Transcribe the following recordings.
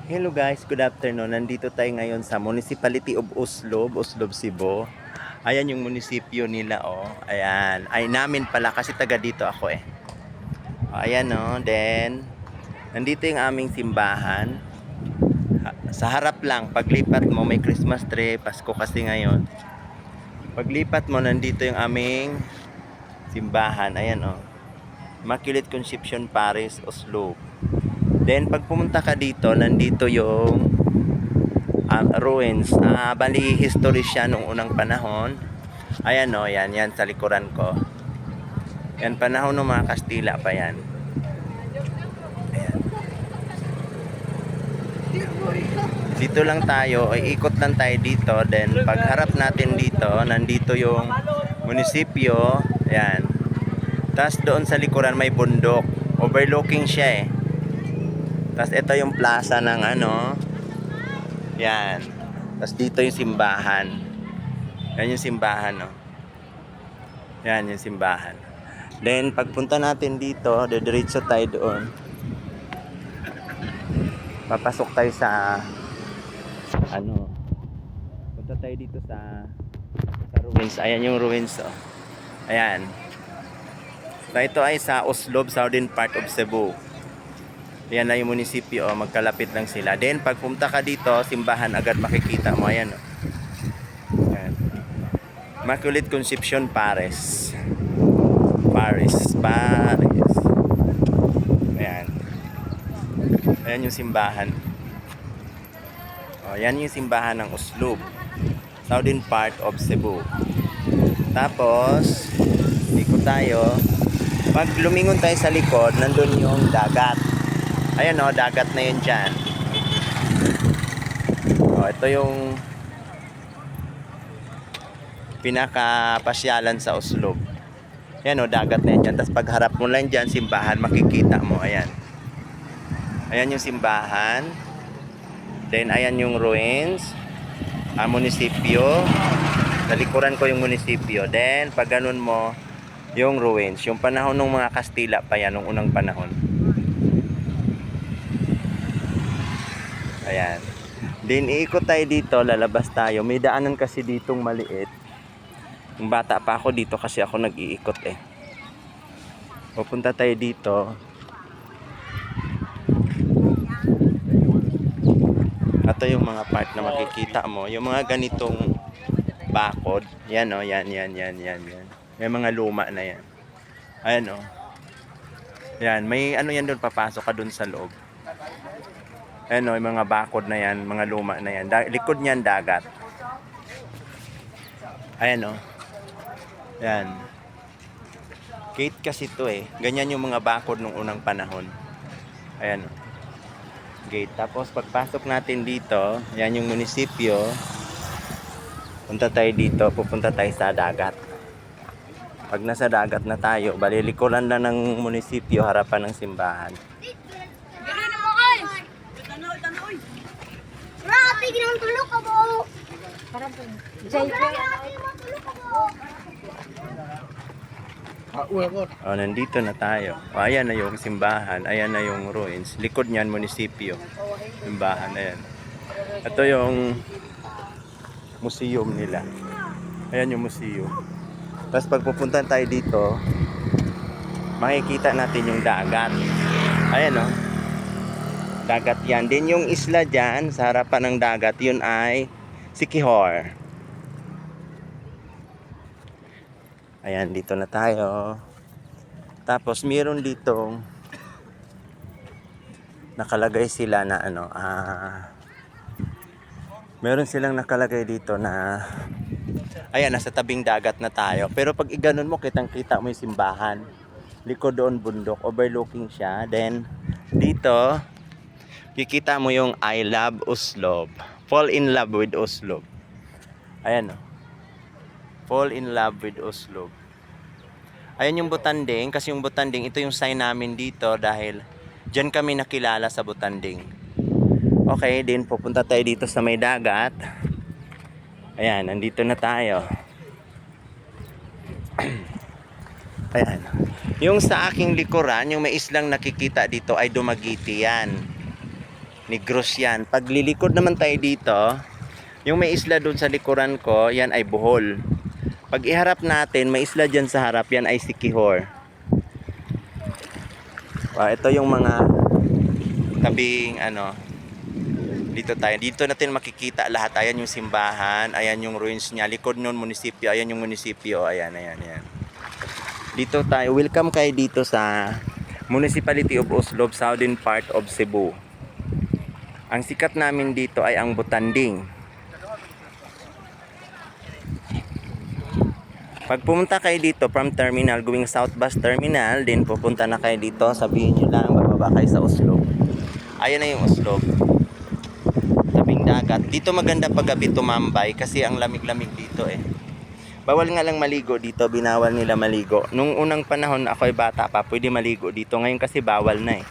Hello guys, good afternoon. Nandito tayo ngayon sa Municipality of Oslob, Oslob, Cebu. Ayan yung munisipyo nila oh. Ayan, ay namin pala kasi taga dito ako eh. Ayan oh, then nandito yung aming simbahan. Sa harap lang, paglipat mo may Christmas tree, Pasko kasi ngayon. Paglipat mo nandito yung aming simbahan. Ayan oh. Immaculate Conception Parish, Oslob. Then pag pumunta ka dito, nandito yung ruins. Bali history siya nung unang panahon. Ayan o, yan sa likuran ko. Yan panahon ng mga Kastila pa yan. Ayan. Dito lang tayo, ikot lang tayo dito. Then pagharap natin dito, nandito yung munisipyo. Ayan. Tapos doon sa likuran may bundok. Overlooking siya eh. Tapos ito yung plaza ng ano. Yan. Tapos dito yung simbahan. Yan yung simbahan, no. Yan yung simbahan. Then pagpunta natin dito, diretso tayo doon. Papasok tayo sa ano. Punta tayo dito sa ruins. Ayan yung ruins, oh. Ayan. So ito ay sa Oslob, southern part of Cebu. Ayan na yung munisipyo, oh. Magkalapit lang sila. Then pag pumunta ka dito, simbahan agad makikita mo. Ayan, oh. Immaculate Conception Parish. Ayan. Ayan yung simbahan. O, yan yung simbahan ng Oslob. Southern part of Cebu. Tapos, ikot tayo. Pag lumingon tayo sa likod, nandun yung dagat. Ayan o, dagat na yun dyan. O, ito yung pinakapasyalan sa Oslob. Ayan o, dagat na yan dyan. Tapos pagharap mo lang dyan, simbahan, makikita mo. Ayan. Ayan yung simbahan. Then ayan yung ruins. Munisipyo. Nalikuran ko yung munisipyo. Then pag ganun mo, yung ruins. Yung panahon ng mga Kastila pa yan, nung unang panahon. Ayan. Then iikot tayo dito, lalabas tayo. May daanan kasi ditong maliit. Yung bata pa ako dito kasi ako nag-iikot eh. Pupunta tayo dito. Ito yung mga part na makikita mo. Yung mga ganitong bakod. Yan o, yan. May mga luma na yan. Ayan o. Yan, may ano yan doon, papasok ka doon sa loob. Ayan o, yung mga bakod na yan, mga luma na yan. Likod niyan dagat. Ayan o. Yan. Gate kasi to eh. Ganyan yung mga bakod nung unang panahon. Ayan o. Gate. Tapos pagpasok natin dito, yan yung munisipyo. Punta tayo dito, pupunta tayo sa dagat. Pag nasa dagat na tayo, balilikuran lang ng munisipyo, harapan ng simbahan. Oh, nandito na tayo. Oh, ayan na yung simbahan, ayan na yung ruins. Likod niyan munisipyo. Simbahan na yan. Ito yung museum nila. Ayan yung museum. Tapos pag pupunta tayo dito, makikita natin yung dagat. Ayan oh. Dagat yan. Din yung isla dyan, sa harapan ng dagat, yun ay Siquijor. Ayan, dito na tayo. Tapos meron ditong nakalagay sila na ano, meron silang nakalagay dito na ayan, nasa tabing dagat na tayo. Pero pag iganon mo, kitang-kita mo yung simbahan. Likod doon bundok, overlooking siya. Then dito, kikita mo yung I love Oslob. Fall in love with Oslob. Ayan o. Fall in love with Oslob. Ayan yung Butanding. Kasi yung Butanding, ito yung sign namin dito dahil dyan kami nakilala sa Butanding. Okay, din pupunta tayo dito sa may dagat. Ayan, nandito na tayo. Ayan. Yung sa aking likuran, yung may islang nakikita dito ay Dumaguete yan. Negros yan. Pag lilikod naman tayo dito, yung may isla doon sa likuran ko, yan ay Bohol. Pag iharap natin, may isla dyan sa harap, yan ay Siquijor. Ito yung mga tabing ano, dito tayo. Dito natin makikita lahat. Ayan yung simbahan, ayan yung ruins niya. Likod nun munisipyo, ayan yung munisipyo. Ayan, ayan, ayan. Dito tayo. Welcome kayo dito sa Municipality of Oslob, southern part of Cebu. Ang sikat namin dito ay ang Butanding. Pag pumunta kayo dito from terminal, going south bus terminal, then pupunta na kayo dito, sabihin nyo lang, bababa kayo sa Oslob. Ayan na yung Oslob. Tabing dagat. Dito maganda pag gabi tumambay kasi ang lamig-lamig dito eh. Bawal nga lang maligo dito, binawal nila maligo. Nung unang panahon ako'y bata pa, pwede maligo dito. Ngayon kasi bawal na eh.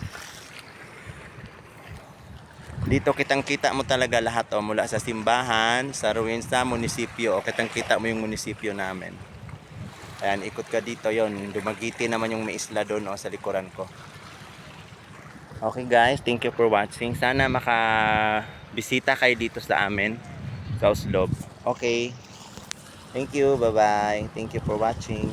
Dito kitang-kita mo talaga lahat oh, mula sa simbahan, sa ruins sa munisipyo, kitang-kita mo yung munisipyo namin. Ayan, ikot ka dito yon. Dumagiti naman yung may isla doon oh, sa likuran ko. Okay guys, thank you for watching. Sana makabisita kayo dito sa amin, sa Oslob. Okay. Thank you, bye-bye. Thank you for watching.